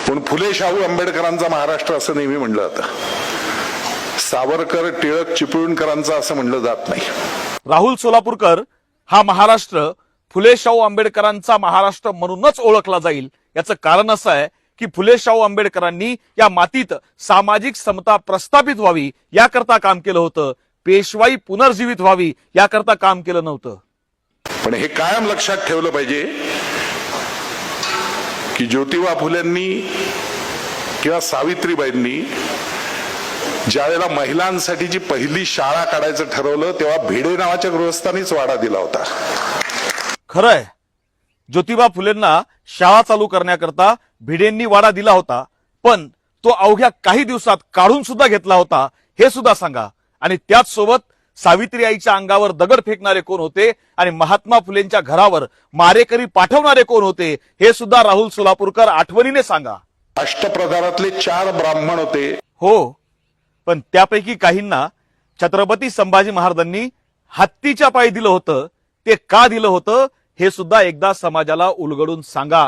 पण फुले शाहू आंबेडकरांचा महाराष्ट्र असं नेहमी म्हणलं जातं. सावरकर टिळक चिपळूणकरांचा असं म्हणलं जात नाही. राहुल सोलापूरकर हा महाराष्ट्र फुले शाहू आंबेडकरांचा महाराष्ट्र म्हणूनच ओळखला जाईल. याचं कारण असं आहे की फुले शाहू आंबेडकरांनी या मातीत सामाजिक समता प्रस्थापित व्हावी याकरता काम केलं होतं. पेशवाई पुनर्जीवित व्हावी याकरता काम केलं नव्हतं. पण हे कायम लक्षात ठेवलं पाहिजे की ज्योतिबा फुलेंनी किंवा सावित्रीबाईंनी ज्यावेळेला महिलांसाठीची पहिली शाळा काढायचं ठरवलं तेव्हा भिडे नावाच्या गृहस्थांनीच वाडा दिला होता. खरंय, ज्योतिबा फुलेंना शाळा चालू करण्याकरता भिडेंनी वाडा दिला होता, पण तो अवघ्या काही दिवसात काढून सुद्धा घेतला होता हे सुद्धा सांगा. आणि त्याच सोबत सावित्री आईच्या अंगावर दगड फेकणारे कोण होते आणि महात्मा फुलेंच्या घरावर मारेकरी पाठवणारे कोण होते हे सुद्धा राहुल सोलापूरकर आठवणीने सांगा. अष्टप्रधानातले 4 ब्राह्मण होते. हो, पण त्यापैकी काहींना छत्रपती संभाजी महाराजांनी हत्तीच्या पायी दिलं होतं. ते का दिलं होतं हे सुद्धा एकदा समाजाला उलगडून सांगा.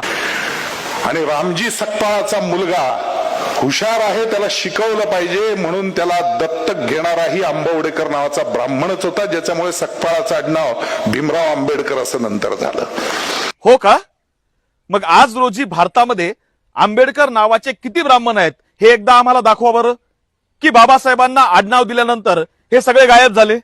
आणि रामजी सकपाळाचा मुलगा हुशार आहे, त्याला शिकवलं पाहिजे म्हणून त्याला दत्तक घेणाराही आंबवडेकर नावाचा ब्राह्मणच होता, ज्याच्यामुळे सकपाळाचं आडनाव भीमराव आंबेडकर असं नंतर झालं. हो का? मग आज रोजी भारतामध्ये आंबेडकर नावाचे किती ब्राह्मण आहेत हे एकदा आम्हाला दाखवा बरं. की बाबासाहेबांना आडनाव दिल्यानंतर हे सगळे गायब झाले.